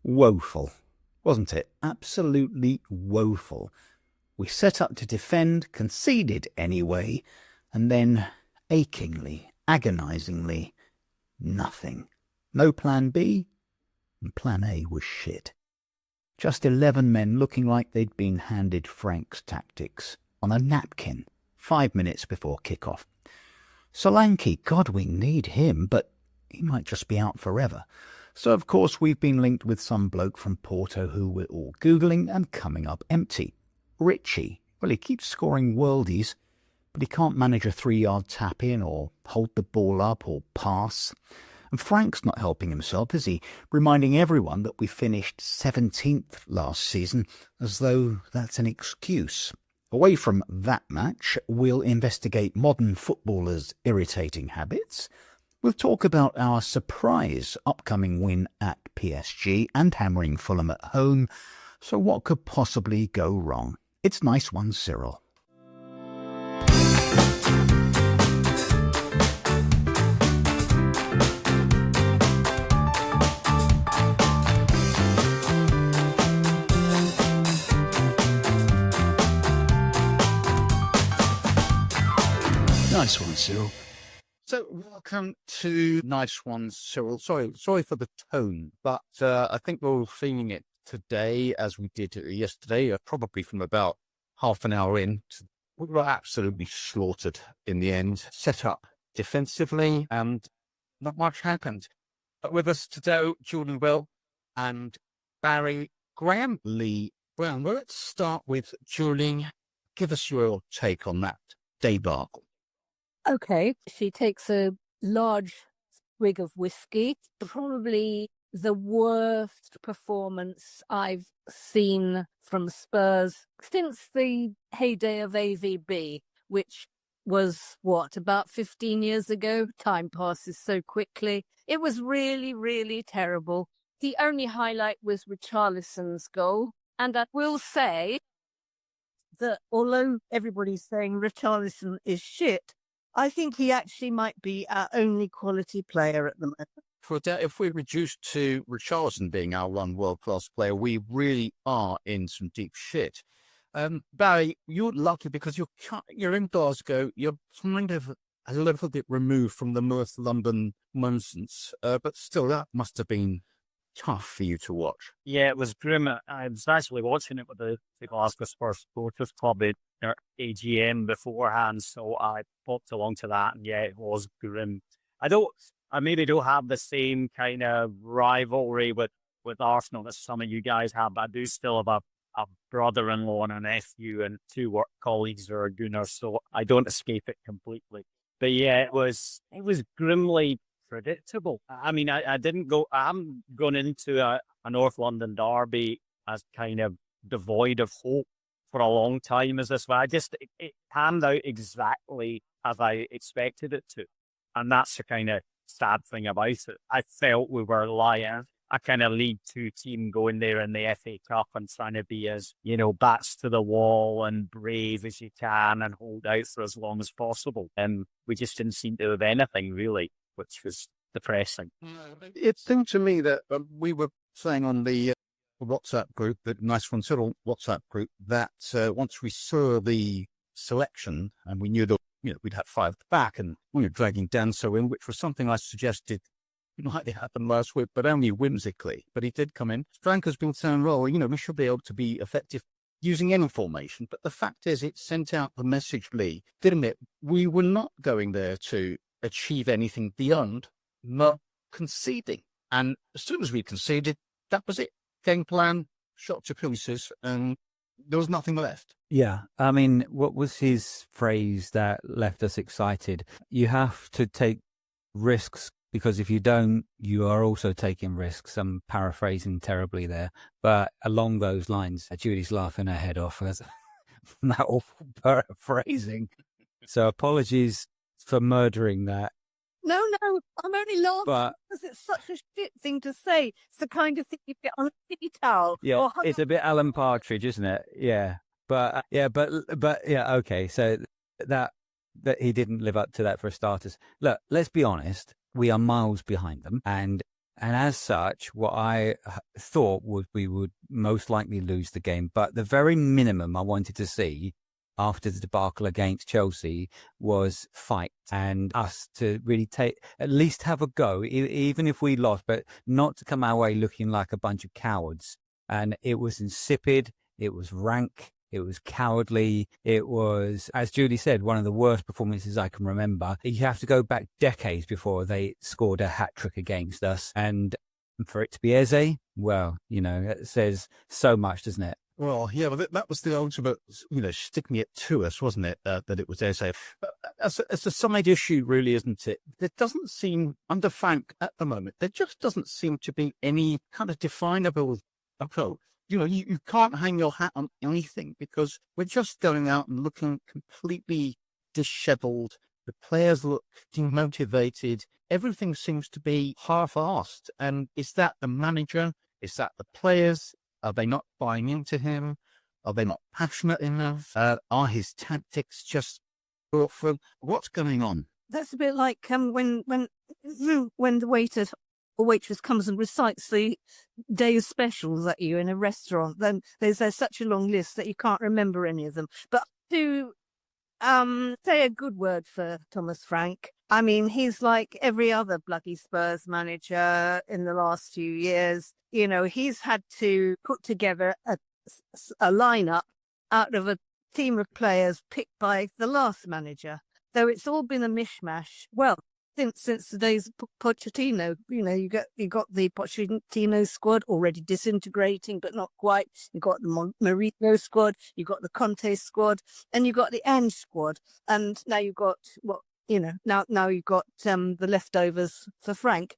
Woeful, wasn't it? Absolutely woeful. We set up to defend, conceded anyway, and then achingly, agonisingly, nothing. No plan B, and plan A was shit. Just 11 men looking like they'd been handed Frank's tactics on a napkin 5 minutes before kick-off. Solanke, God, we need him, but he might just be out forever. So, of course, we've been linked with some bloke from Porto who we're all Googling and coming up empty. Richy. Well, he keeps scoring worldies, but he can't manage a 3-yard tap-in or hold the ball up or pass. And Frank's not helping himself, is he? Reminding everyone that we finished 17th last season, as though that's an excuse. Away from that match, we'll investigate modern footballers' irritating habits. We'll talk about our surprise upcoming win at PSG and hammering Fulham at home. So what could possibly go wrong? It's Nice One Cyril. Nice One Cyril. So, welcome to Nice One Cyril. Sorry for the tone, but I think we're all feeling it today as we did yesterday, probably from about half an hour in. We were absolutely slaughtered in the end, set up defensively, and not much happened. But with us today, Jordan Will and Barry Graham. Lee Brown. Well, let's start with Julie. Give us your take on that debacle. Okay, she takes a large swig of whiskey. Probably the worst performance I've seen from Spurs since the heyday of AVB, which was, about 15 years ago? Time passes so quickly. It was really, really terrible. The only highlight was Richarlison's goal. And I will say that although everybody's saying Richarlison is shit, I think he actually might be our only quality player at the moment. If we're reduced to Richarlison being our one world-class player, we really are in some deep shit. Barry, you're lucky because you're in Glasgow. You're kind of a little bit removed from the North London nonsense, but still, that must have been tough for you to watch. Yeah, it was grim. I was actually watching it with the Glasgow Spurs Supporters Club at their AGM beforehand, so I popped along to that, and yeah, it was grim. I maybe don't have the same kind of rivalry with Arsenal as some of you guys have, but I do still have a brother-in-law and a nephew and 2 work colleagues who are Gunners, so I don't escape it completely. But yeah, it was grimly predictable. I mean, I haven't gone into a North London derby as kind of devoid of hope for a long time as this one. It panned out exactly as I expected it to. And that's the kind of sad thing about it. I felt we were lying. A kind of League 2 team going there in the FA Cup and trying to be as, backs to the wall and brave as you can and hold out for as long as possible. And we just didn't seem to have anything really, which was depressing. It seemed to me that we were saying on the WhatsApp group, the Nice One Cyril WhatsApp group, that once we saw the selection and we knew that we'd have 5 at the back and we were dragging Danso in, which was something I suggested might happen last week, but only whimsically. But he did come in. Frank has been saying, well, we should be able to be effective using any formation. But the fact is, it sent out the message, Lee, didn't it? We were not going there to achieve anything beyond not conceding. And as soon as we conceded, that was it. Game plan, shot to pieces, and there was nothing left. Yeah. I mean, what was his phrase that left us excited? You have to take risks, because if you don't, you are also taking risks. I'm paraphrasing terribly there. But along those lines, Judy's laughing her head off from that awful paraphrasing. So apologies for murdering that. No, I'm only laughing because it's such a shit thing to say. It's the kind of thing you get on a tea towel. Yeah, it's a bit Alan Partridge, isn't it? Yeah. But okay. So that he didn't live up to that for starters. Look, let's be honest. We are miles behind them, and And as such, what I thought was we would most likely lose the game. But the very minimum I wanted to see after the debacle against Chelsea was fight and us to really at least have a go, even if we lost, but not to come our way looking like a bunch of cowards. And it was insipid. It was rank. It was cowardly. It was, as Julie said, one of the worst performances I can remember. You have to go back decades before they scored a hat-trick against us. And for it to be Eze, well, it says so much, doesn't it? Well, yeah, but that was the ultimate, sticking it to us, wasn't it, that it was Eze. But as a side issue, really, isn't it? There doesn't seem, under Frank at the moment, there just doesn't seem to be any kind of definable approach. You can't hang your hat on anything because we're just going out and looking completely disheveled. The players look demotivated. Everything seems to be half-assed. And is that the manager? Is that the players? Are they not buying into him? Are they not passionate enough? Are his tactics just awful? What's going on? That's a bit like when the waiter or waitress comes and recites the day's specials at you in a restaurant. Then there's such a long list that you can't remember any of them. But to say a good word for Thomas Frank, I mean, he's like every other bloody Spurs manager in the last few years. He's had to put together a lineup out of a team of players picked by the last manager. Though it's all been a mishmash. Well, since the days of Pochettino, you got the Pochettino squad already disintegrating, but not quite. You got the Mourinho squad, you got the Conte squad, and you got the Ange squad, and now you got now you've got the leftovers for Frank.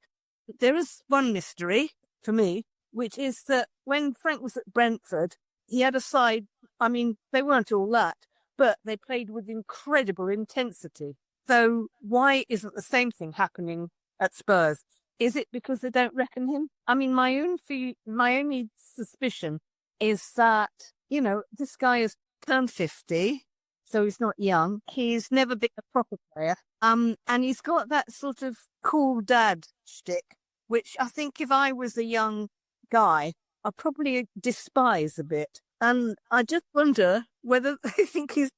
There is one mystery for me, which is that when Frank was at Brentford, he had a side. I mean, they weren't all that, but they played with incredible intensity. So why isn't the same thing happening at Spurs? Is it because they don't reckon him? I mean, my only suspicion is that, this guy has turned 50, so he's not young. He's never been a proper player. And he's got that sort of cool dad shtick, which I think if I was a young guy, I'd probably despise a bit. And I just wonder whether they think he's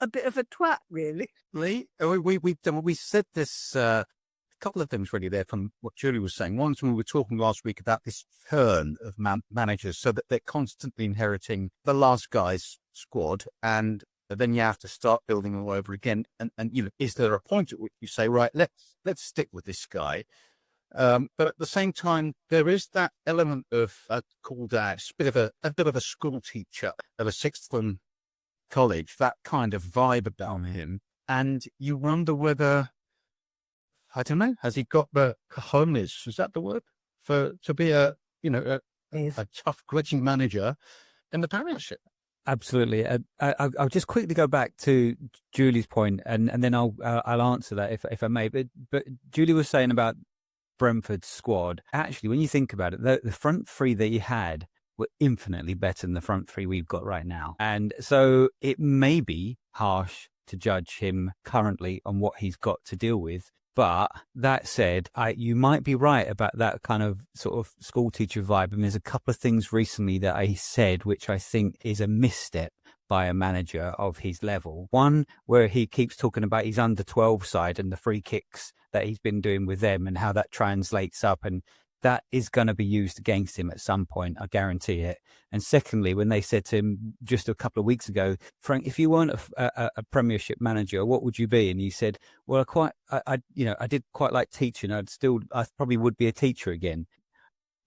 a bit of a twat, really. Lee, we said this, a couple of things really there from what Julie was saying. One is when we were talking last week about this turn of managers, so that they're constantly inheriting the last guy's squad, and then you have to start building all over again. And is there a point at which you say, right, let's stick with this guy? But at the same time, there is that element of a cool dad, a bit of a school teacher at a sixth form college, that kind of vibe about him. And you wonder whether, I don't know, has he got the cojones, is that the word, to be a tough, grudging manager in the Premiership? Absolutely. I'll just quickly go back to Julie's point, and then I'll answer that if I may. But Julie was saying about Brentford's squad. Actually, when you think about it, the front three that he had were infinitely better than the front three we've got right now. And so it may be harsh to judge him currently on what he's got to deal with. But that said, you might be right about that kind of sort of school teacher vibe. And there's a couple of things recently that I said, which I think is a misstep by a manager of his level. One, where he keeps talking about his under 12 side and the free kicks that he's been doing with them and how that translates up, and that is going to be used against him at some point, I guarantee it. And secondly, when they said to him just a couple of weeks ago, Frank, if you weren't a Premiership manager, what would you be? And he said, well, I did quite like teaching. I probably would be a teacher again.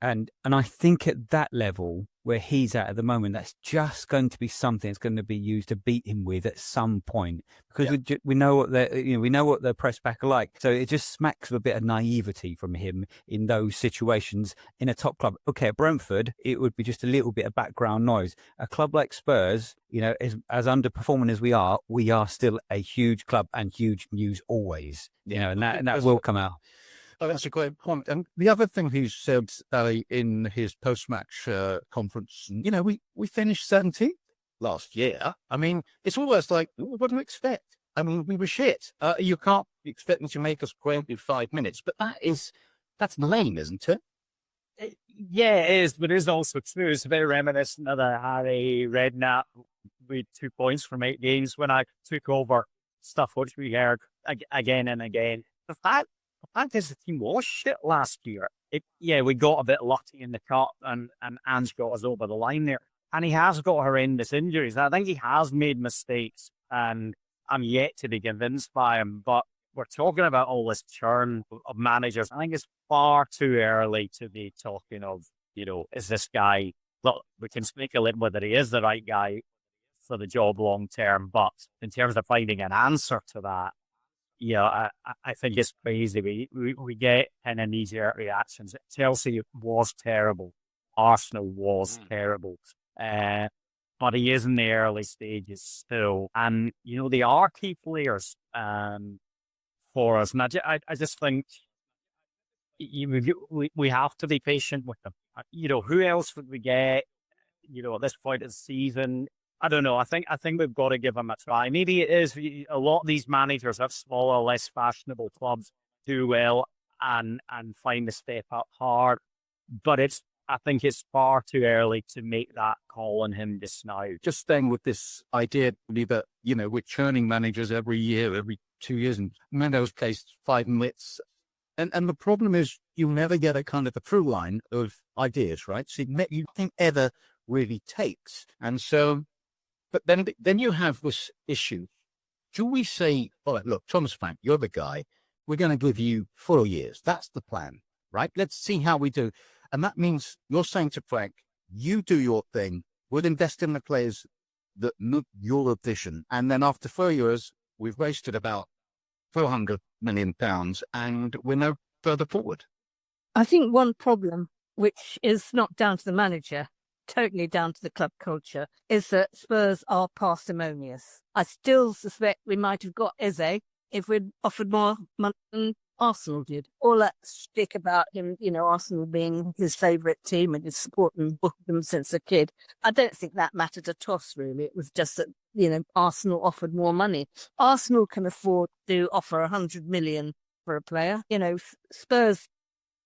And I think at that level where he's at the moment, that's just going to be something that's going to be used to beat him with at some point, because we know what the press back are like. So it just smacks of a bit of naivety from him in those situations in a top club. Okay, at Brentford, it would be just a little bit of background noise. A club like Spurs, as underperforming as we are still a huge club and huge news always. And that will come out. Oh, that's a great point. And the other thing he said in his post-match conference, we finished 17th last year. I mean, it's almost like, what do you expect? I mean, we were shit. You can't expect me to make us great in 5 minutes, but that's lame, isn't it? Yeah, it is, but it is also true. It's a bit reminiscent of the Harry Redknapp with 2 points from 8 games when I took over, stuff which we heard again and again. The fact is the team was shit last year. We got a bit lucky in the cup and Ange got us over the line there. And he has got horrendous injuries. I think he has made mistakes and I'm yet to be convinced by him. But we're talking about all this churn of managers. I think it's far too early to be talking of, is this guy, well, we can speculate whether he is the right guy for the job long term. But in terms of finding an answer to that, I think it's crazy. We get kind of knee-jerk reactions. Chelsea was terrible. Arsenal was terrible. But he is in the early stages still. And, they are key players for us. And I just think we have to be patient with them. Who else would we get, at this point of the season? I don't know. I think we've got to give them a try. Maybe it is a lot of these managers have smaller, less fashionable clubs do well and find the step up hard. But I think it's far too early to make that call on him just now. Just staying with this idea that, we're churning managers every year, every 2 years, and Mendo's placed 5 minutes. And the problem is you never get a kind of a through line of ideas, right? So you think ever really takes. And so, but then you have this issue. Do we say, all right, look, Thomas Frank, you're the guy. We're going to give you 4 years. That's the plan, right? Let's see how we do. And that means you're saying to Frank, you do your thing. We'll invest in the players that meet your vision. And then after 4 years, we've wasted about £400 million and we're no further forward. I think one problem, which is not down to the manager, totally down to the club culture, is that Spurs are parsimonious. I still suspect we might have got Eze if we'd offered more money than Arsenal did. All that shtick about him, Arsenal being his favourite team and his supporting them since a kid, I don't think that mattered a toss, really. It was just that, Arsenal offered more money. Arsenal can afford to offer 100 million for a player. Spurs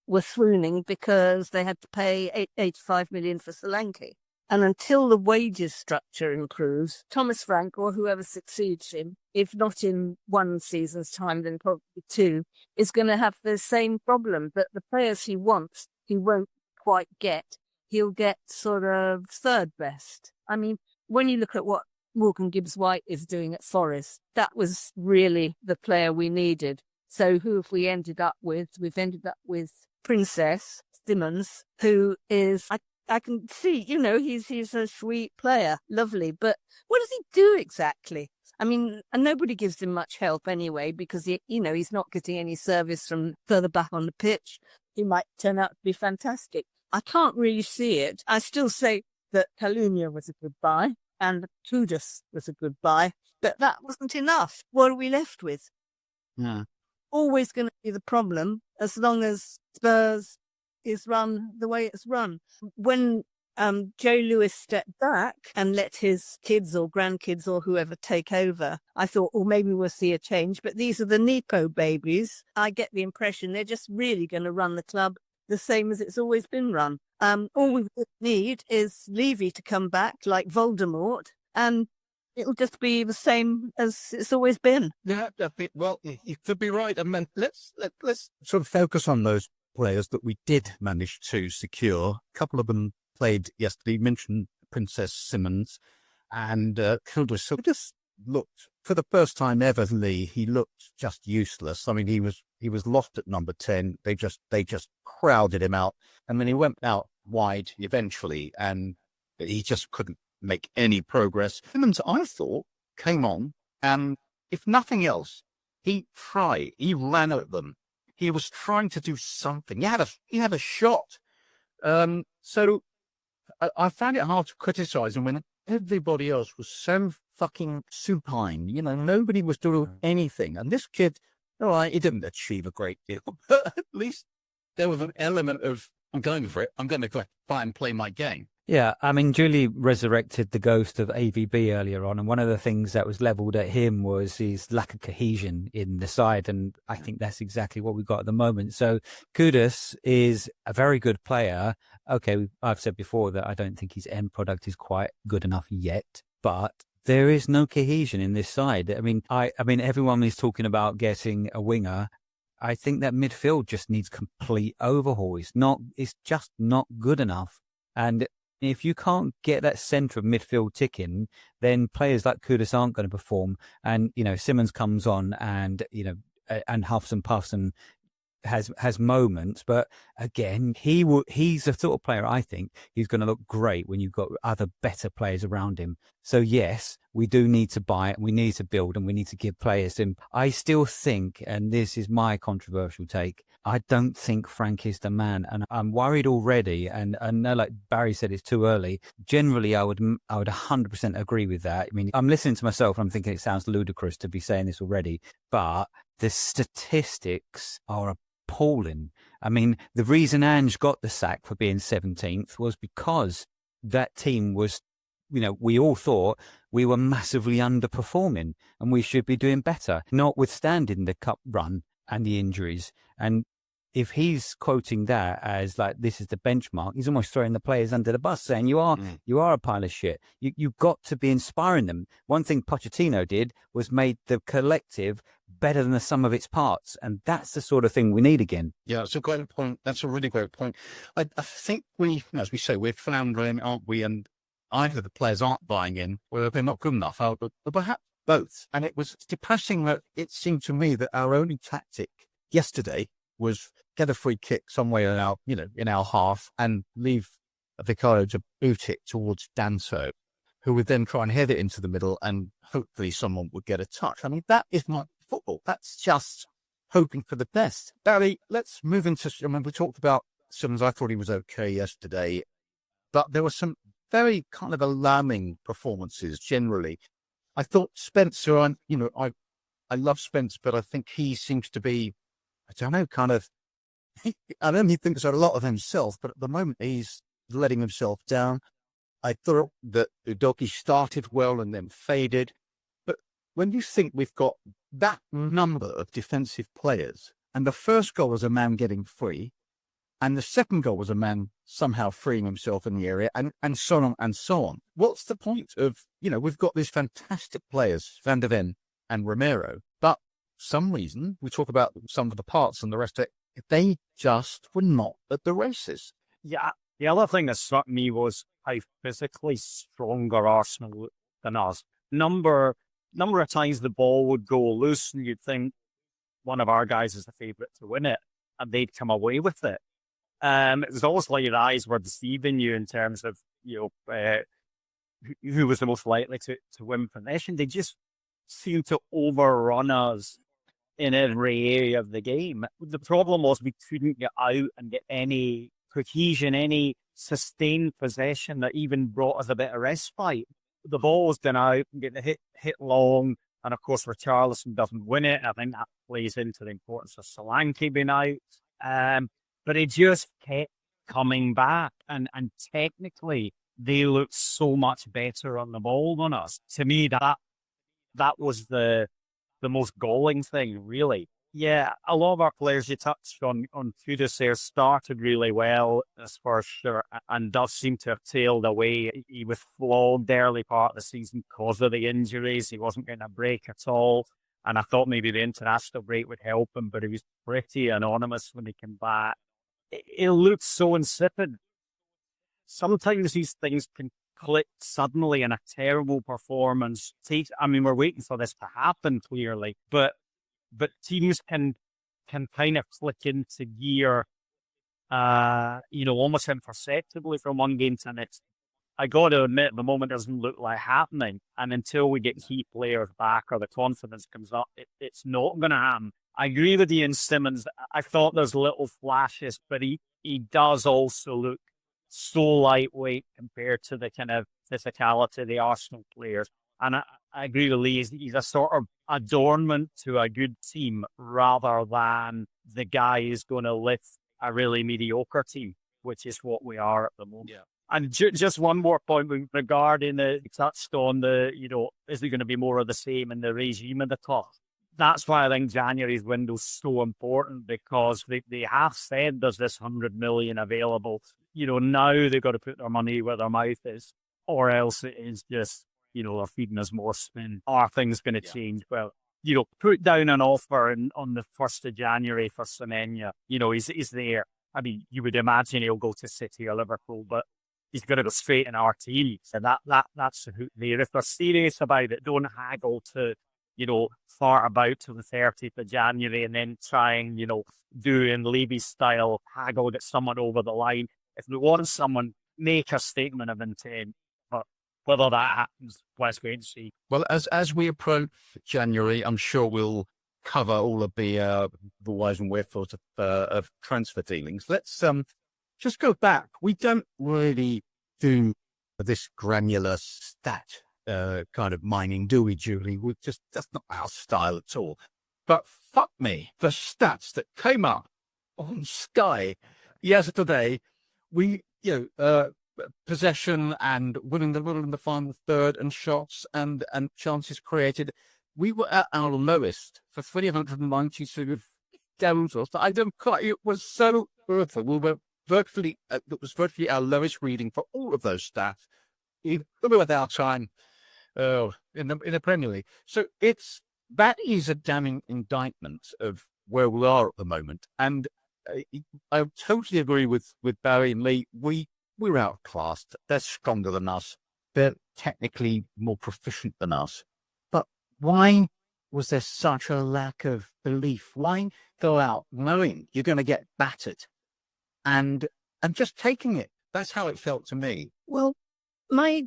were swooning because they had to pay 85 million for Solanke. And until the wages structure improves, Thomas Frank or whoever succeeds him, if not in 1 season's time, then probably 2, is going to have the same problem. That the players he wants, he won't quite get. He'll get sort of third best. I mean, when you look at what Morgan Gibbs-White is doing at Forest, that was really the player we needed. So who have we ended up with? We've ended up with Princess Simmons, who is, I can see, he's a sweet player, lovely, but what does he do exactly? I mean, and nobody gives him much help anyway, because he's not getting any service from further back on the pitch. He might turn out to be fantastic. I can't really see it. I still say that Kalunia was a good buy and Kudus was a good buy, but that wasn't enough. What are we left with? Yeah. Always going to be the problem as long as Spurs is run the way it's run. When Joe Lewis stepped back and let his kids or grandkids or whoever take over, I thought, maybe we'll see a change. But these are the Nepo babies. I get the impression they're just really going to run the club the same as it's always been run. All we need is Levy to come back like Voldemort, and it'll just be the same as it's always been. Yeah, well, you could be right. I mean, let's sort of focus on those players that we did manage to secure. A couple of them played yesterday. You mentioned Princess Simmons and Kudus. So just looked, for the first time ever, Lee, he looked just useless. I mean, he was lost at number 10. They just crowded him out. And then he went out wide eventually, and he just couldn't make any progress. Simmons, I thought, came on, and if nothing else, he ran at them. He was trying to do something. He had a shot. So I found it hard to criticize him when everybody else was so fucking supine. Nobody was doing anything. And this kid, all right, he didn't achieve a great deal, but at least there was an element of, I'm going for it. I'm going to try and play my game. Yeah, I mean, Julie resurrected the ghost of AVB earlier on, and one of the things that was levelled at him was his lack of cohesion in the side, and I think that's exactly what we've got at the moment. So Kudus is a very good player. Okay, I've said before that I don't think his end product is quite good enough yet, but there is no cohesion in this side. I mean, everyone is talking about getting a winger. I think that midfield just needs complete overhaul. It's just not good enough. And if you can't get that centre of midfield ticking, then players like Kudus aren't going to perform. And, Simmons comes on and, and huffs and puffs and has moments. But again, he's the sort of player, I think, he's going to look great when you've got other better players around him. So yes, we do need to buy it, we need to build, and we need to give players him. I still think, and this is my controversial take, I don't think Frank is the man, and I'm worried already. And I know, like Barry said, it's too early. Generally, I would 100% agree with that. I mean, I'm listening to myself and I'm thinking it sounds ludicrous to be saying this already, but the statistics are appalling. I mean, the reason Ange got the sack for being 17th was because that team was, we all thought we were massively underperforming and we should be doing better, notwithstanding the cup run and the injuries. And if he's quoting that as like, this is the benchmark, he's almost throwing the players under the bus, saying you are a pile of shit. You've got to be inspiring them. One thing Pochettino did was made the collective better than the sum of its parts. And that's the sort of thing we need again. Yeah, that's a great point. That's a really great point. I think as we say, we're floundering, aren't we? And either the players aren't buying in, or they're not good enough, or perhaps both. And it was depressing that it seemed to me that our only tactic yesterday was get a free kick somewhere in our half and leave Vicario to boot it towards Danso, who would then try and head it into the middle and hopefully someone would get a touch. I mean, that is not football. That's just hoping for the best. Barry, let's move into, we talked about Simmons. I thought he was okay yesterday, but there were some very kind of alarming performances generally. I thought Spencer, I love Spence, but I think he seems to be, I don't know, I know he thinks a lot of himself, but at the moment he's letting himself down. I thought that Udoki started well and then faded. But when you think we've got that number of defensive players, and the first goal was a man getting free, and the second goal was a man somehow freeing himself in the area, and so on and so on. What's the point of, we've got these fantastic players, Van der Ven and Romero, but for some reason, we talk about some of the parts and the rest of it, they just were not at the races. Yeah, the other thing that struck me was how physically stronger Arsenal looked than us. Number of times the ball would go loose and you'd think one of our guys is the favourite to win it, and they'd come away with it. It was almost like your eyes were deceiving you in terms of, who was the most likely to win possession. They just seemed to overrun us in every area of the game. The problem was we couldn't get out and get any cohesion, any sustained possession that even brought us a bit of respite. The ball was going out and getting hit long, and of course Richarlison doesn't win it. I think that plays into the importance of Solanke being out. But it just kept coming back, and technically they looked so much better on the ball than us. To me, that was the most galling thing, really. Yeah, a lot of our players, you touched on Kudus there, started really well as first sure, and does seem to have tailed away. He was flogged early part of the season because of the injuries. He wasn't getting a break at all. And I thought maybe the international break would help him, but he was pretty anonymous when he came back. It looked so insipid. Sometimes these things can click suddenly in a terrible performance. We're waiting for this to happen, clearly, but teams can kind of click into gear, almost imperceptibly from one game to the next. I got to admit, the moment doesn't look like happening, and until we get key players back or the confidence comes up, it's not going to happen. I agree with Ian Simmons. I thought there's little flashes, but he does also look so lightweight compared to the kind of physicality of the Arsenal players. And I agree with Lee, he's a sort of adornment to a good team rather than the guy who's going to lift a really mediocre team, which is what we are at the moment. Yeah. And just one more point regarding the touched on the, is there going to be more of the same in the regime at the top? That's why I think January's window is so important, because they have said there's this 100 million available. Now they've got to put their money where their mouth is, or else it is just, they're feeding us more spin. Are things going to change? Well, put down an offer on the 1st of January for Semenya. He's there. I mean, you would imagine he'll go to City or Liverpool, but he's going to go straight in our team. So that's the hook there. If they're serious about it, don't haggle to, fart about till the 30th of January and then try and, do in Levy style, haggle, get someone over the line. If they want someone, make a statement of intent. But whether that happens, let's wait and see. Well, as we approach January, I'm sure we'll cover all of the whys and wherefores of transfer dealings. Let's just go back. We don't really do this granular stat kind of mining, do we, Julie? That's not our style at all. But fuck me, the stats that came up on Sky yesterday, possession and winning the final third and shots and chances created, we were at our lowest for 392 damsels. I don't quite, it was so awful. We were virtually, it was virtually our lowest reading for all of those stats, even with our time in the Premier League. So that is a damning indictment of where we are at the moment. And I totally agree with Barry and Lee. We're outclassed. They're stronger than us. They're technically more proficient than us. But why was there such a lack of belief? Why go out knowing you're going to get battered and just taking it? That's how it felt to me. Well, my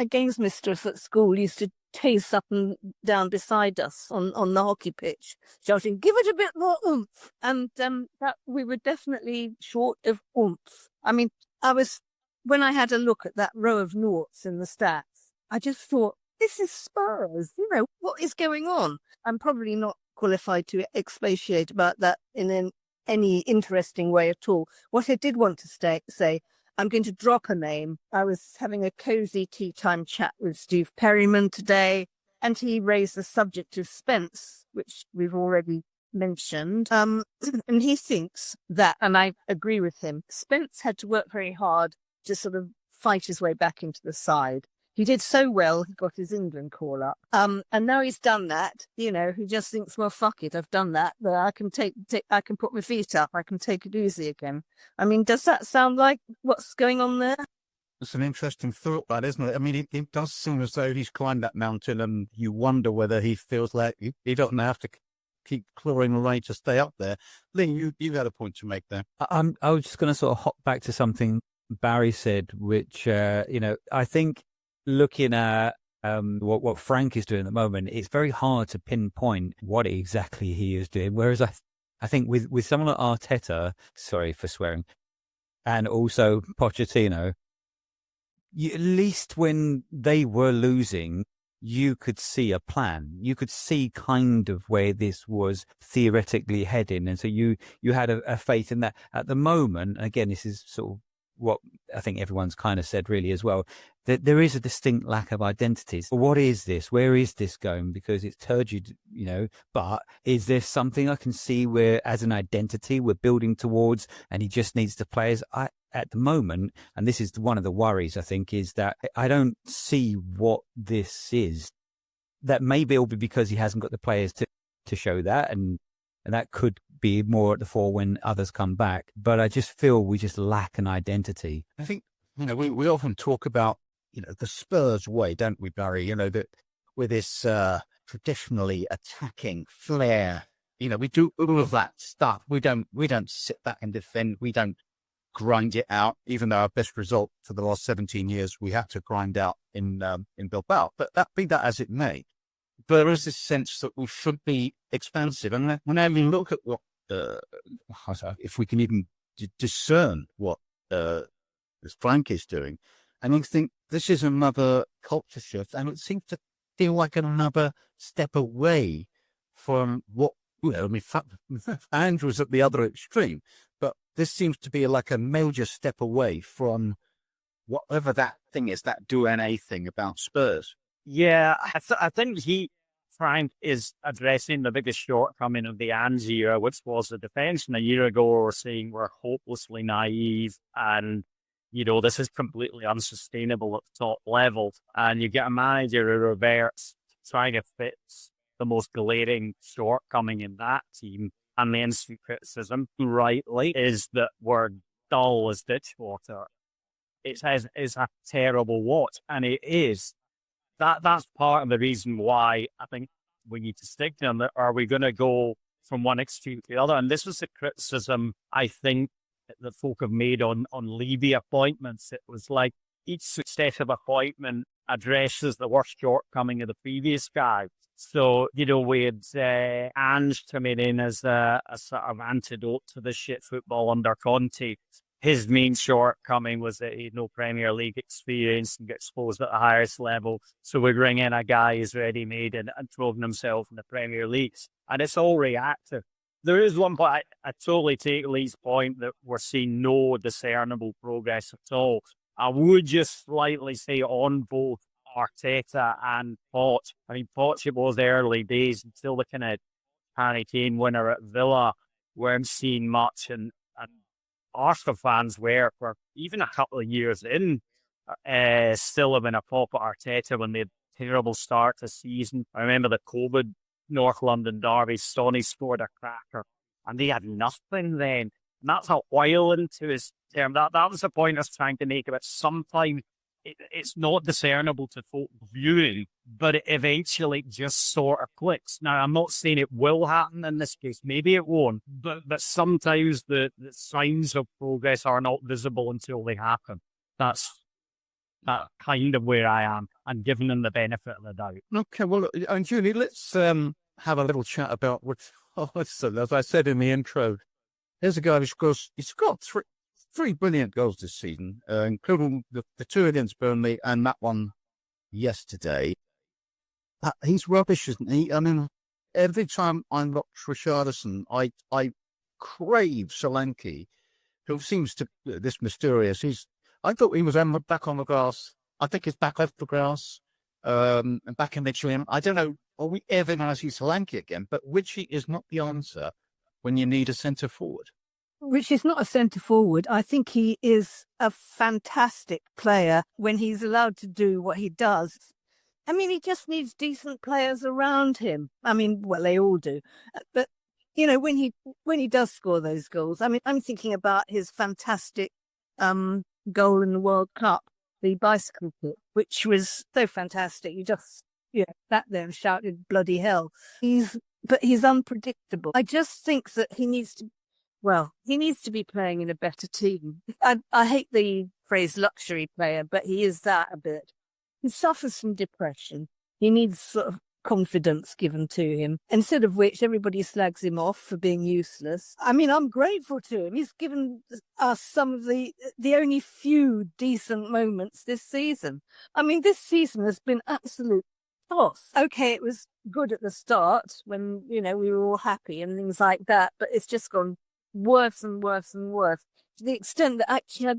games mistress at school used to chase up and down beside us on the hockey pitch, shouting, "Give it a bit more oomph!" And that we were definitely short of oomph. I mean, when I had a look at that row of noughts in the stats, I just thought, this is Spurs. What is going on? I'm probably not qualified to expatiate about that in any interesting way at all. What I did want to say, I'm going to drop a name. I was having a cozy tea time chat with Steve Perryman today, and he raised the subject of Spence, which we've already mentioned. And he thinks that, and I agree with him, Spence had to work very hard to sort of fight his way back into the side. He did so well, he got his England call up. And now he's done that, he just thinks, well, fuck it, I've done that. But I can I can put my feet up, I can take it easy again. I mean, does that sound like what's going on there? It's an interesting thought, that, isn't it? I mean, it does seem as though he's climbed that mountain, and you wonder whether he feels like he doesn't have to keep clawing away to stay up there. Lee, you had a point to make there. I was just going to sort of hop back to something Barry said, which, I think looking at what Frank is doing at the moment, it's very hard to pinpoint what exactly he is doing. Whereas I think with someone like Arteta, sorry for swearing, and also Pochettino, at least when they were losing, you could see a plan. You could see kind of where this was theoretically heading. And so you had a faith in that. At the moment, again, this is sort of what I think everyone's kind of said really as well, that there is a distinct lack of identities. What is this? Where is this going? Because it's turgid, but is there something I can see where as an identity we're building towards, and he just needs to play as at the moment, and this is one of the worries, I think, is that I don't see what this is. That maybe it'll be because he hasn't got the players to show that, and that could be more at the fore when others come back. But I just feel we just lack an identity. I think, we often talk about, the Spurs way, don't we, Barry? That with this traditionally attacking flair, we do all of that stuff. We don't sit back and defend. We don't grind it out, even though our best result for the last 17 years we had to grind out in Bilbao. But be that as it may, there is this sense that we should be expansive. And when I look at what, if we can even discern what Frank is doing, and I think this is another culture shift, and it seems to feel like another step away from what, Andrew's at the other extreme, but this seems to be like a major step away from whatever that thing is, that DNA thing about Spurs. Yeah, I think Frank is addressing the biggest shortcoming of the Ange era, which was the defence. And a year ago, we were saying we're hopelessly naive and, this is completely unsustainable at the top level. And you get a manager who reverts, trying to fix the most glaring shortcoming in that team. And the instant criticism, rightly, is that we're dull as ditch water. It's a terrible watch, and it is. That's part of the reason why I think we need to stick to them. Are we going to go from one extreme to the other? And this was the criticism I think that folk have made on Levy appointments. It was like each successive appointment addresses the worst shortcoming of the previous guy. So, we had Ange coming in as a sort of antidote to the shit football under Conte. His main shortcoming was that he had no Premier League experience and got exposed at the highest level. So we bring in a guy who's ready-made and proven himself in the Premier League. And it's all reactive. There is one point, I totally take Lee's point that we're seeing no discernible progress at all. I would just slightly say on both Arteta and Poch. I mean, Poch, it was early days until the kind of Harry Kane winner at Villa, weren't seeing much. And Arsenal fans were, for even a couple of years in, still having a pop at Arteta when they had a terrible start to the season. I remember the COVID North London derby, Stoney scored a cracker, and they had nothing then. And that's a while into his term. That was the point I was trying to make about sometimes it's not discernible to folk viewing, but it eventually just sort of clicks. Now, I'm not saying it will happen in this case. Maybe it won't. But sometimes the signs of progress are not visible until they happen. That's kind of where I am, and giving them the benefit of the doubt. Okay, well, and Julie, let's have a little chat about what, as I said in the intro, here's a guy he's got three brilliant goals this season, including the two against Burnley and that one yesterday. He's rubbish, isn't he? I mean, every time I watch Richarlison, I crave Solanke, who seems to this mysterious. I thought he was back on the grass. I think he's back off the grass, and back in the gym. I don't know. Are we ever going to see Solanke again? But Richy is not the answer when you need a centre forward. Richy's not a centre forward. I think he is a fantastic player when he's allowed to do what he does. I mean, he just needs decent players around him. I mean, well, they all do. But, when he does score those goals, I mean, I'm thinking about his fantastic goal in the World Cup, the bicycle kick, which was so fantastic. You just, sat there and shouted bloody hell. But he's unpredictable. I just think that he needs to be playing in a better team. I hate the phrase luxury player, but he is that a bit. He suffers from depression. He needs sort of confidence given to him, instead of which everybody slags him off for being useless. I mean, I'm grateful to him. He's given us some of the only few decent moments this season. I mean, this season has been absolute toss. Okay, it was good at the start when, we were all happy and things like that, but it's just gone worse and worse and worse, to the extent that actually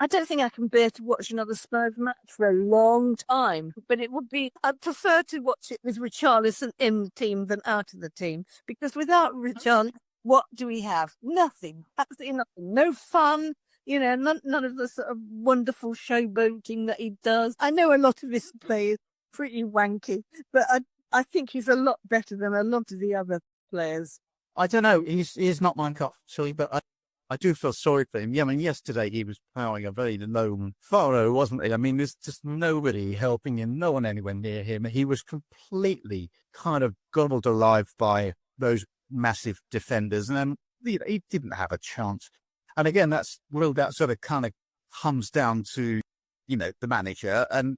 I don't think I can bear to watch another Spurs match for a long time. But I'd prefer to watch it with Richarlison in the team than out of the team, because without Richarlison, what do we have? Nothing, absolutely nothing. No fun, none of the sort of wonderful showboating that he does. I know a lot of his play is pretty wanky, but I think he's a lot better than a lot of the other players. I don't know. He's not my cup, silly, but I do feel sorry for him. Yeah, I mean, yesterday he was ploughing a very lone furrow, wasn't he? I mean, there's just nobody helping him, no one anywhere near him. He was completely kind of gobbled alive by those massive defenders, and he didn't have a chance. And again, that sort of kind of comes down to, the manager. And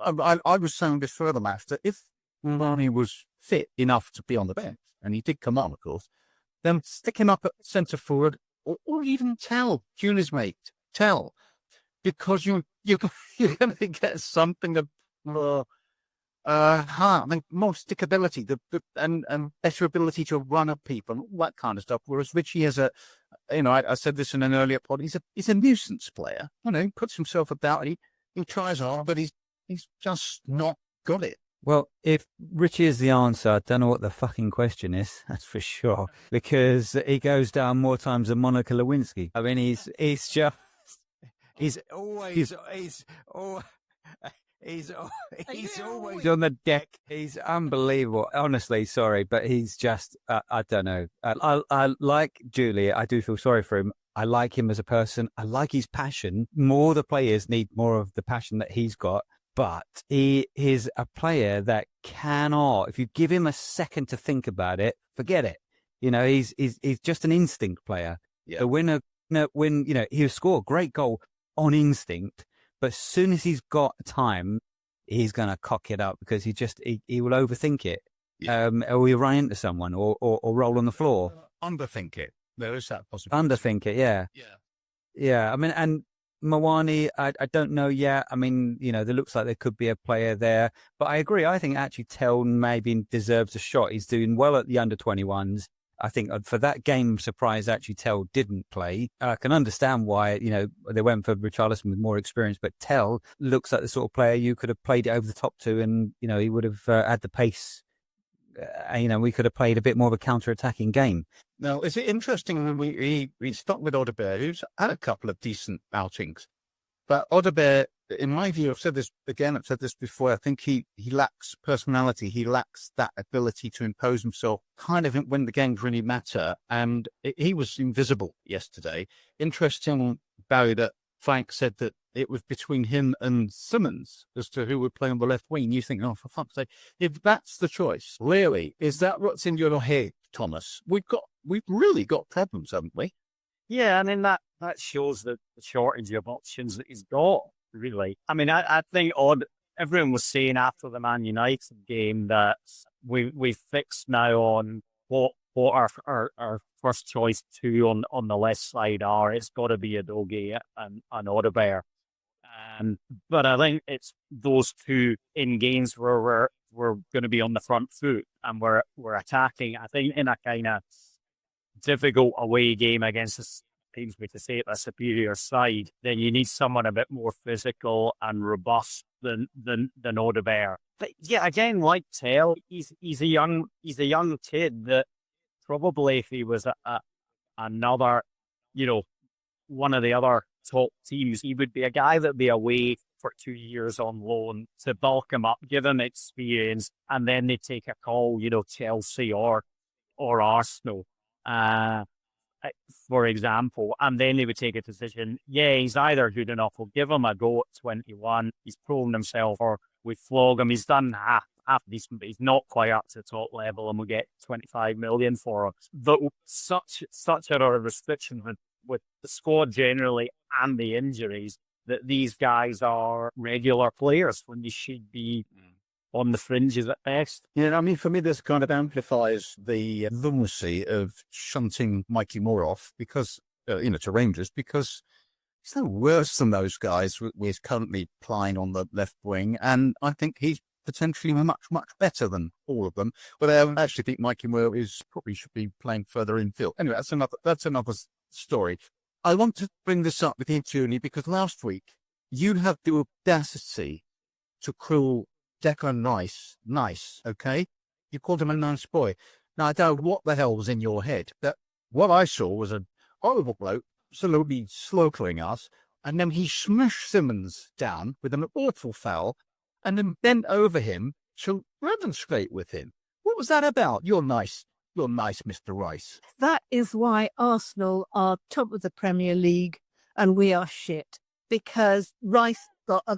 I was saying before the match that if Ronnie was fit enough to be on the bench, and he did come on, of course, then stick him up at centre forward, or even tell Julie's mate, because you're going to get something of more stickability, and better ability to run at people, and all that kind of stuff. Whereas Richy has I said this in an earlier pod. He's a nuisance player. He puts himself about. He tries hard, but he's just not got it. Well, if Richy is the answer, I don't know what the fucking question is. That's for sure, because he goes down more times than Monica Lewinsky. I mean, he's always on the deck. He's unbelievable. Honestly, sorry, but he's just, I don't know. I like Julie. I do feel sorry for him. I like him as a person. I like his passion. More the players need more of the passion that he's got. But he is a player that cannot, if you give him a second to think about it, forget it. He's just an instinct player. Yeah. The winner, he'll score a great goal on instinct, but as soon as he's got time, he's going to cock it up because he will overthink it. Yeah. Or he'll run into someone or roll on the floor. Underthink it. There is that possibility. Underthink it, yeah. Yeah. Yeah, I mean, and Moani, I don't know yet. I mean, there looks like there could be a player there. But I agree. I think actually Tell maybe deserves a shot. He's doing well at the under-21s. I think for that game, I'm surprised actually Tell didn't play. I can understand why, they went for Richarlison with more experience. But Tell looks like the sort of player you could have played it over the top to and, he would have had the pace. We could have played a bit more of a counter-attacking game. Now, is it interesting when we stuck with Audebert, who's had a couple of decent outings. But Audebert, in my view, I've said this before, I think he lacks personality. He lacks that ability to impose himself kind of when the games really matter. And he was invisible yesterday. Interesting, Barry, that Frank said that it was between him and Simmons as to who would play on the left wing. You think, oh, for fuck's sake, if that's the choice, really, is that what's in your head, Thomas? We've really got problems, haven't we? Yeah, I mean, that shows the shortage of options that he's got, really. I mean, I think everyone was saying after the Man United game that we fixed now on what our first choice two on the left side are. It's got to be Udogie and Audebert. But I think it's those two in games where we're going to be on the front foot and we're attacking. I think in a kind of difficult away game against a superior side, then you need someone a bit more physical and robust than Audebert. But yeah, again, like Tell, he's a young kid that probably if he was another, one of the other top teams, he would be a guy that'd be away for 2 years on loan to bulk him up, give him experience, and then they take a call, Chelsea or Arsenal, for example, and then they would take a decision. Yeah, he's either good enough, we'll give him a go at 21, he's proven himself, or we flog him, he's done half decent, but he's not quite up to the top level, and we'll get 25 million for him. But such a restriction with the squad generally and the injuries, that these guys are regular players when they should be on the fringes at best. Yeah, I mean, for me, this kind of amplifies the lunacy of shunting Mikey Moore off because, to Rangers, because he's no worse than those guys we're currently playing on the left wing. And I think he's potentially much, much better than all of them. But I actually think Mikey Moore probably should be playing further infield. Anyway, that's another story. I want to bring this up with you, Julie, because last week you had the audacity to call Declan nice, okay? You called him a nice boy. Now, I don't know what the hell was in your head, but what I saw was a horrible bloke absolutely slaughtering us, and then he smashed Simmons down with an awful foul, and then bent over him to remonstrate with him. What was that about? You're nice, Mr. Rice. That is why Arsenal are top of the Premier League and we are shit, because Rice got a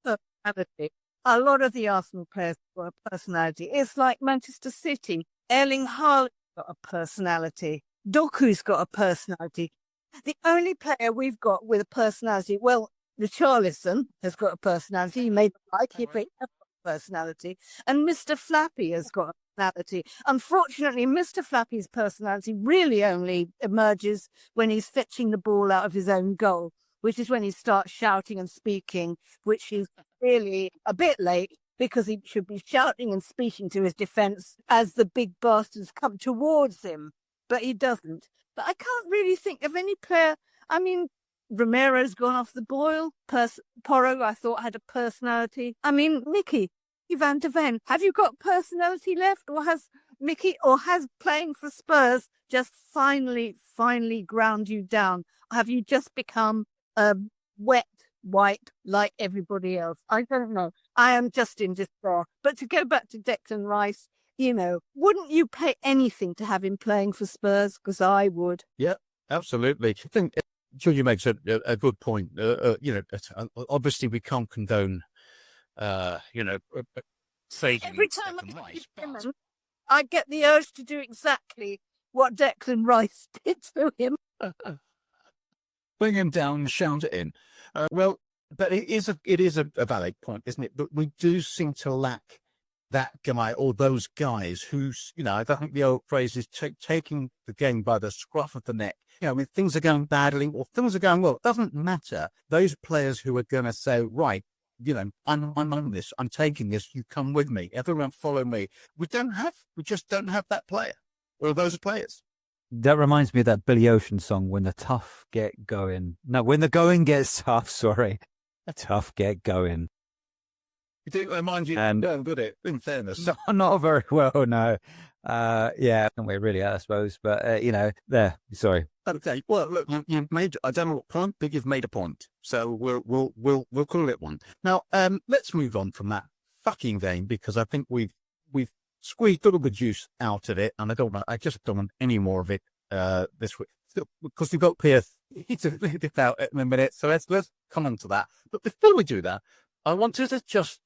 personality. A lot of the Arsenal players got a personality. It's like Manchester City. Erling Haaland got a personality. Doku's got a personality. The only player we've got with a personality, well, Richarlison has got a personality. He made he has got a personality. And Mr. Flappy has got a personality. Unfortunately, Mr. Flappy's personality really only emerges when he's fetching the ball out of his own goal, which is when he starts shouting and speaking, which is really a bit late because he should be shouting and speaking to his defence as the big bastards come towards him. but he doesn't. But I can't really think of any player. I mean, Romero's gone off the boil. Porro, I thought, had a personality. I mean, Mickey Van de Ven, have you got personality left, or has playing for Spurs just finally ground you down? Have you just become wet white like everybody else? I don't know. I am just in despair. But to go back to Declan Rice, wouldn't you pay anything to have him playing for Spurs? Because I would. Yeah, absolutely. I think Julia makes a good point. Obviously we can't condone, saying Every time I see him, I get the urge to do exactly what Declan Rice did to him. Bring him down, shout it in. But it is a valid point, isn't it? But we do seem to lack that guy or those guys who's, I think the old phrase is taking the game by the scruff of the neck. When things are going badly or things are going well, it doesn't matter. Those players who are going to say, right, I'm on this, I'm taking this, you come with me, everyone follow me. We just don't have that player or those players. That reminds me of that Billy Ocean song, when the tough get going. No, when the going gets tough, sorry. The tough get going. You think remind you, no, good it, in fairness. No, not very well, no. Yeah, we're really, I suppose, but, there, sorry. Okay, well, look, I don't know what point, but you've made a point. So we'll call it one. Now, let's move on from that fucking game, because I think we've squeezed all the juice out of it, and I just don't want any more of it this week. Because we've got Pierce, he's a little bit out in a minute, so let's come on to that. But before we do that, I wanted to just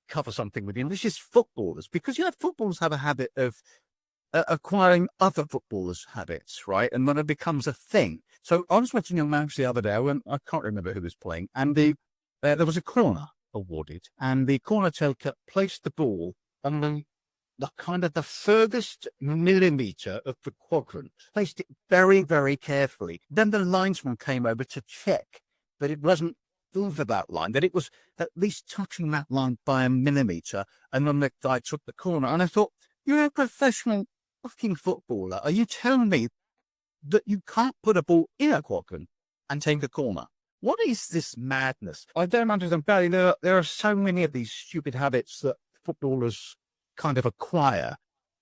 cover something with you, and this is footballers, because footballers have a habit of acquiring other footballers' habits, right? And then it becomes a thing. So I was watching a match the other day, and I can't remember who was playing, and there was a corner awarded, and the corner taker placed the ball on the kind of the furthest millimetre of the quadrant, placed it very, very carefully. Then the linesman came over to check that it wasn't over that line, that it was at least touching that line by a millimetre, and then the guy took the corner. And I thought, you're a professional fucking footballer. Are you telling me that you can't put a ball in a quadrant and take a corner? What is this madness? I don't understand. Barry, there are so many of these stupid habits that footballers kind of acquire,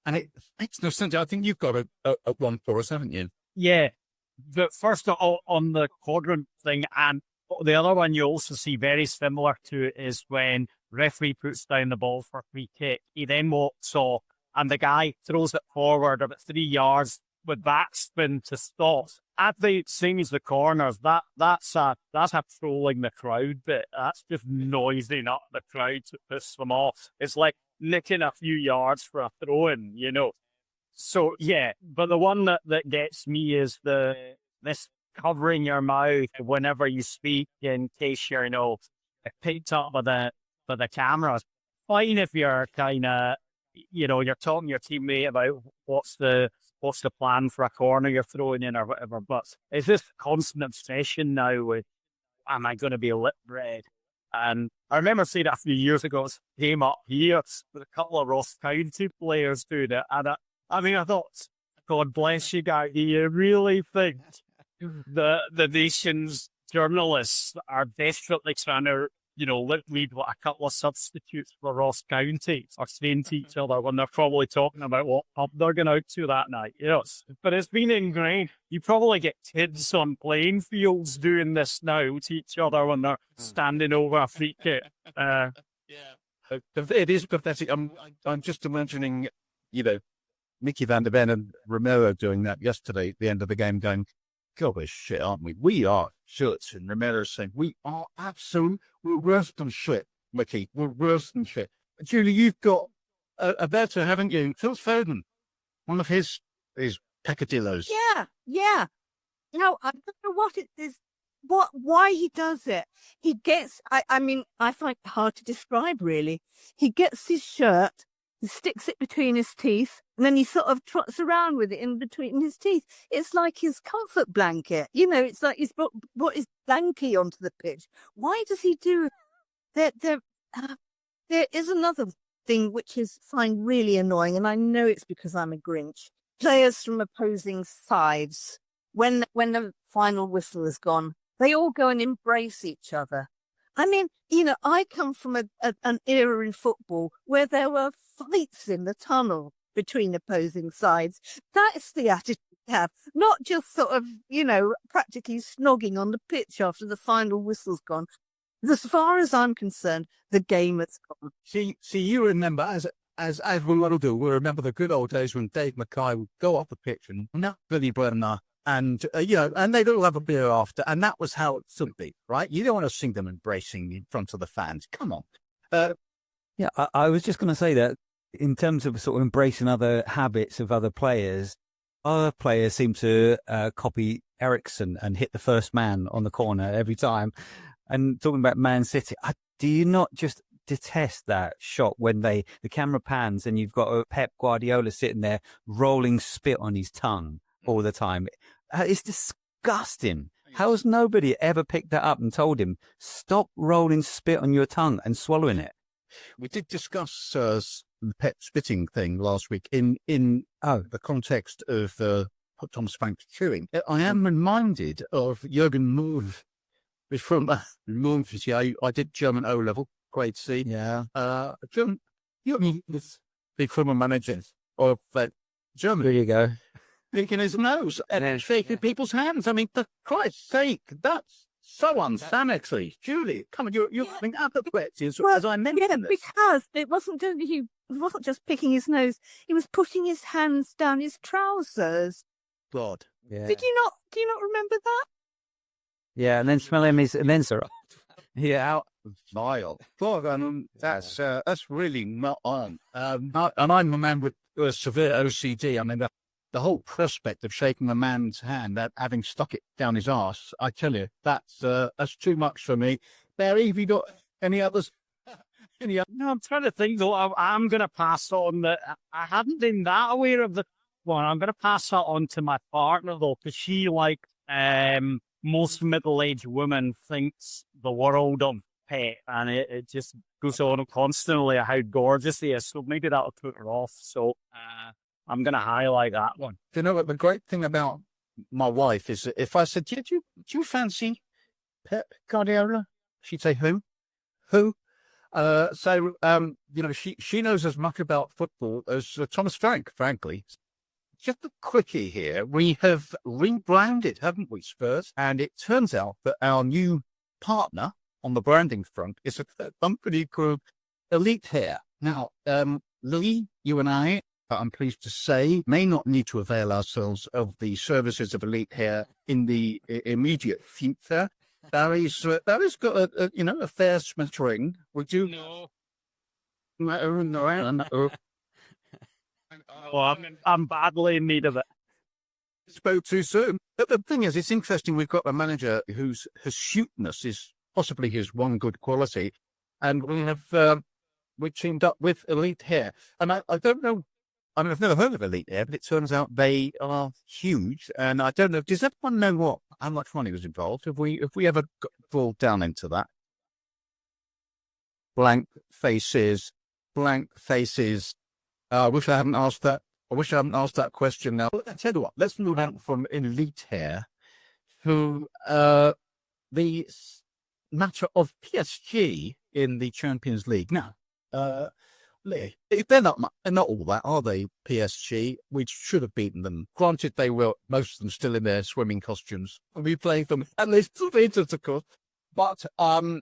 and it makes no sense. I think you've got a one for us, haven't you? Yeah, but first of all, on the quadrant thing, and the other one you also see very similar to it is when referee puts down the ball for a free kick. He then walks off, and the guy throws it forward about 3 yards with backspin to stop. At the same as the corners, that's trolling the crowd bit. That's just noising up the crowd to piss them off. It's like nicking a few yards for a throw-in, So, yeah, but the one that gets me is this covering your mouth whenever you speak in case you're, picked up by the cameras. Fine if you're kind of, you're talking to your teammate about what's the plan for a corner you're throwing in or whatever, but it's this constant obsession now with, am I going to be lip read? And I remember seeing it a few years ago, it came up here with a couple of Ross County players doing it. And I thought, God bless you guys. Do you really think the nation's journalists are desperately trying to, lip read what a couple of substitutes for Ross County are saying to each other when they're probably talking about what pub they're going out to that night? But it's been ingrained. You probably get kids on playing fields doing this now to each other when they're standing over a free kick. Yeah, it is pathetic. I'm just imagining, Mickey Van de Ven and Romero doing that yesterday at the end of the game, going, God, we're shit, aren't we? We are shit. And Romero's saying, we're worse than shit, Mickey. We're worse than shit. Julie, you've got a better, haven't you? Phil Foden, one of his peccadillos. Yeah. No, I don't know what it is, why he does it. He gets, I find it hard to describe, really. He gets his shirt, he sticks it between his teeth, and then he sort of trots around with it in between his teeth. It's like his comfort blanket. It's like he's brought his blankie onto the pitch. Why does he do that? There is another thing which is find really annoying, and I know it's because I'm a Grinch. players from opposing sides, when the final whistle is gone, they all go and embrace each other. I mean, I come from an era in football where there were fights in the tunnel between opposing sides. That's the attitude we have, not just sort of, practically snogging on the pitch after the final whistle's gone. As far as I'm concerned, the game has gone. See, you remember, as we all do, we remember the good old days when Dave Mackay would go off the pitch and not Billy Brenner, and and they'd all have a beer after, and that was how it should be, right? You don't want to see them embracing in front of the fans. Come on. Yeah, I was just going to say that in terms of sort of embracing other habits of other players seem to copy Ericsson and hit the first man on the corner every time. And talking about Man City, do you not just detest that shot when the camera pans and you've got Pep Guardiola sitting there rolling spit on his tongue all the time? It's disgusting. How has nobody ever picked that up and told him, stop rolling spit on your tongue and swallowing it? We did discuss the Pep spitting thing last week in the context of Thomas Frank chewing. I am reminded of Jürgen Löw from Lipson. I did German O level, grade C. Yeah. Jürgen is the former manager of Germany. There you go. Picking his nose and then shaking people's hands. I mean, for Christ's sake, that's so unsanitary. Julie, come on, you're having other questions, as I mentioned. Yeah, because it wasn't he wasn't just picking his nose; he was putting his hands down his trousers. God. Yeah. Do you not remember that? Yeah, and then smelling his Mensa. Yeah. Vile. God, that's really not on. And I'm a man with severe OCD. I mean, the whole prospect of shaking a man's hand, having stuck it down his arse, I tell you, that's too much for me. Barry, have you got any others? No, I'm trying to think, though. I'm going to pass on that. I hadn't been that aware of the one. I'm going to pass that on to my partner, though, because she, like most middle-aged women, thinks the world of Pep, and it just goes on constantly how gorgeous he is. So maybe that'll put her off. So I'm going to highlight that one. Do you know what the great thing about my wife is? That if I said, do you fancy Pep Guardiola? She'd say, who? Who? She knows as much about football as Thomas Frank, frankly. Just a quickie here. We have rebranded, haven't we, Spurs? And it turns out that our new partner on the branding front is a company called Elite Hair. Now, Louis, you and I, I'm pleased to say, may not need to avail ourselves of the services of Elite Hair in the immediate future. Barry's got a fair smattering. Would you? No. No. Oh, I'm badly in need of it. Spoke too soon. But the thing is, it's interesting. We've got a manager whose astuteness is possibly his one good quality, and we teamed up with Elite Hair. And I don't know. I mean, I've never heard of Elite Hair, but it turns out they are huge. And I don't know. Does everyone know how much money was involved? Have we ever drilled down into that? Blank faces. I wish I hadn't asked that. I wish I hadn't asked that question now. I tell you what, let's move on from Elite Hair to the matter of PSG in the Champions League. Now, Lee, they're not all that, are they, PSG? We should have beaten them. Granted, they were, most of them still in their swimming costumes. We played them at least 2 meters, of course. But they're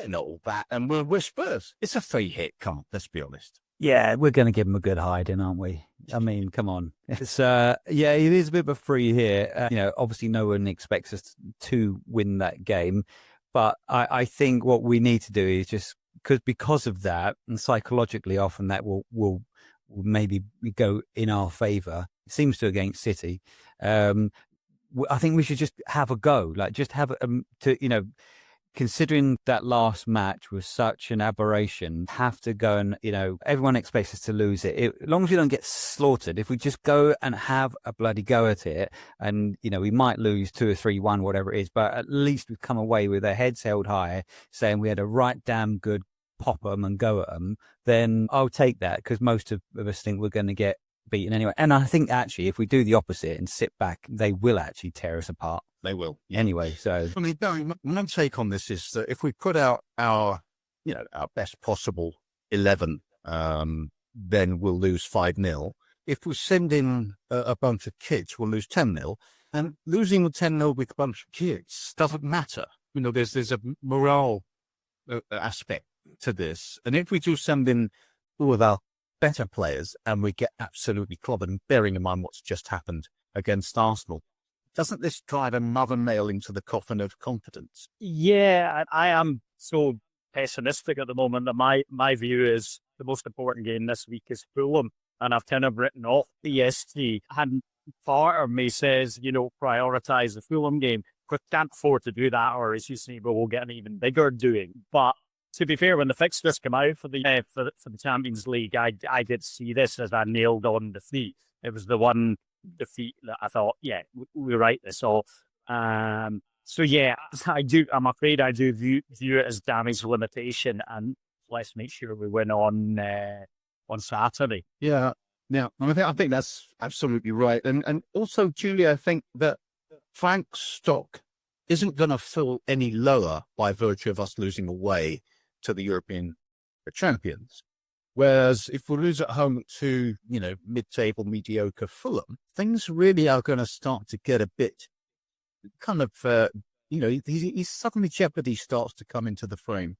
not all that, and we're Spurs. It's a free hit, let's be honest. Yeah, we're going to give them a good hiding, aren't we? I mean, come on. It's it is a bit of a free here. Obviously no one expects us to win that game, but I think what we need to do is just because of that, and psychologically often that will maybe go in our favour. It seems to against City. I think we should just have a go, considering that last match was such an aberration, have to go and, everyone expects us to lose it. As long as we don't get slaughtered, if we just go and have a bloody go at it, and, we might lose 2 or 3-1, whatever it is, but at least we've come away with our heads held high, saying we had a right damn good pop them and go at them, then I'll take that, because most of us think we're going to get beaten anyway. And I think actually, if we do the opposite and sit back, they will actually tear us apart. They will. Yeah. Anyway, so I mean, Barry, my take on this is that if we put out our best possible 11, then we'll lose 5-0. If we send in a bunch of kids, we'll lose 10-0. And losing 10-0 with a bunch of kids doesn't matter. There's a morale aspect to this. And if we do send in all of our better players and we get absolutely clobbered, and bearing in mind what's just happened against Arsenal, doesn't this drive another nail into the coffin of confidence? Yeah, I am so pessimistic at the moment that my view is the most important game this week is Fulham, and I've kind of written off PSG. And part of me says, prioritise the Fulham game. We can't afford to do that, or as you say, we'll get an even bigger doing. But to be fair, when the fixtures come out for the Champions League, I did see this as a nailed-on defeat. It was the one defeat that I thought, we write this off. So yeah, I'm afraid I do view it as damage limitation, and let's make sure we win on Saturday. Yeah. Now, I think that's absolutely right. And also, Julia, I think that Frank's stock isn't going to fall any lower by virtue of us losing away to the European champions. Whereas if we lose at home to, mid-table, mediocre Fulham, things really are going to start to get a bit kind of, suddenly jeopardy starts to come into the frame.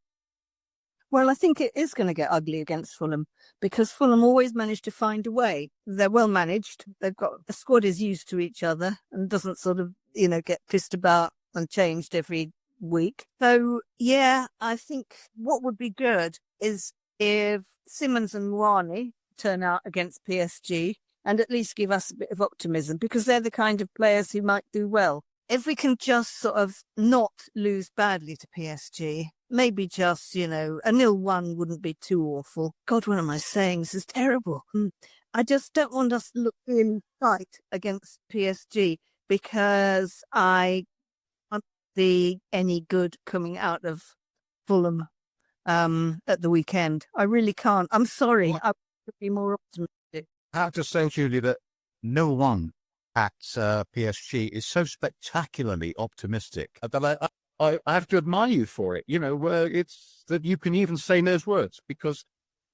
Well, I think it is going to get ugly against Fulham because Fulham always manage to find a way. They're well managed. The squad is used to each other and doesn't sort of, get pissed about and changed every week. So, yeah, I think what would be good is if Simmons and Rouani turn out against PSG and at least give us a bit of optimism because they're the kind of players who might do well. If we can just sort of not lose badly to PSG, maybe just, a 0-1 wouldn't be too awful. God, what am I saying? This is terrible. I just don't want us to look really tight against PSG because I can't see any good coming out of Fulham at the weekend. I really can't. I'm sorry. I would be more optimistic. I have to say, Julie, that no one at PSG is so spectacularly optimistic that I have to admire you for it. It's that you can even say those words because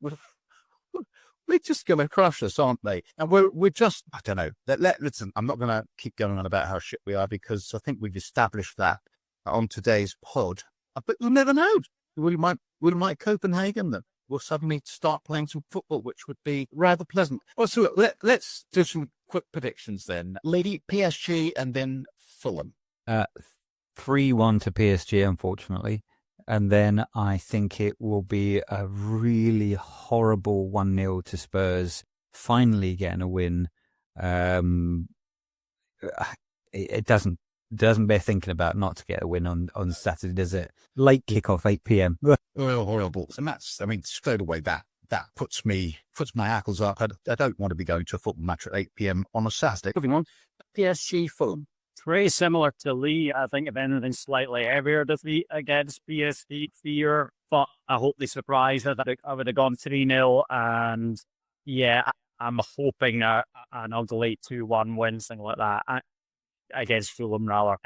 they're just going to crush us, aren't they? And we're just, I don't know. Listen, I'm not going to keep going on about how shit we are because I think we've established that on today's pod. But we'll never know. We might Copenhagen them. We'll suddenly start playing some football, which would be rather pleasant. Well, so let's do some quick predictions then. Lady PSG and then Fulham. 3-1 to PSG, unfortunately. And then I think it will be a really horrible 1-0 to Spurs, finally getting a win. It doesn't bear thinking about not to get a win on Saturday, does it? Late kickoff, 8 p.m. Horrible. And straight away that puts my hackles up. I don't want to be going to a football match at 8 p.m. on a Saturday. Moving on, PSG Fulham. Very similar to Lee. I think if anything, slightly heavier defeat against PSG here, but I hope they surprise us. I would have gone 3-0, and yeah, I'm hoping an ugly 2-1 win, something like that, against Fulham rather.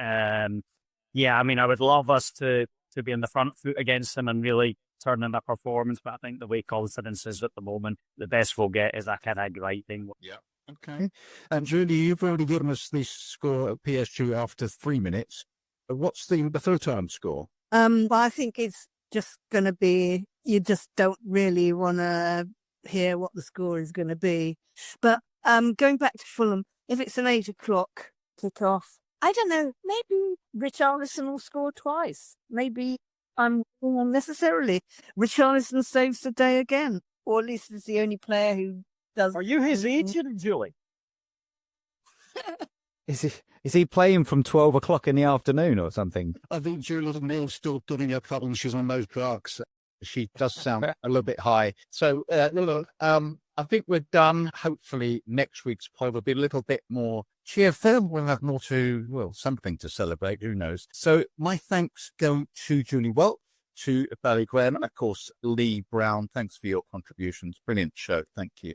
Yeah, I would love us to be in the front foot against them and really turn in their performance, but I think the way confidence is at the moment, the best we'll get is that kind of grinding. Yeah. Okay. And Julie, you've already given us the score of PSG after 3 minutes. What's the third time score? Well, I think it's just going to be, you just don't really want to hear what the score is going to be. But going back to Fulham, if it's an 8 o'clock kick-off, I don't know, maybe Richarlison will score twice. Maybe I'm wrong unnecessarily. Richarlison saves the day again, or at least is the only player who does. Are you his agent, Julie? Is he playing from 12 o'clock in the afternoon or something? I think Julie's nails still doing her problems. She's on those drugs. She does sound a little bit high. So, I think we're done. Hopefully next week's pod will be a little bit more cheerful. We'll have more something to celebrate. Who knows? So my thanks go to Julie Welch, to Barry Graham, and of course, Lee Brown. Thanks for your contributions. Brilliant show. Thank you.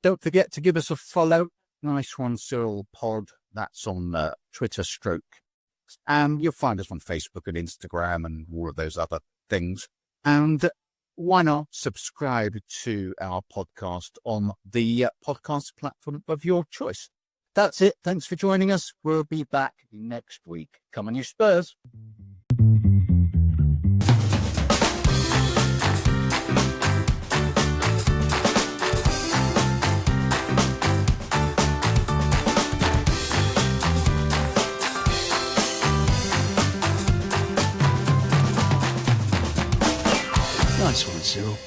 Don't forget to give us a follow. Nice One Cyril Pod. That's on Twitter stroke. And you'll find us on Facebook and Instagram and all of those other things. And why not subscribe to our podcast on the podcast platform of your choice? That's it. Thanks for joining us. We'll be back next week. Come on, you Spurs. Nice one, Cyril.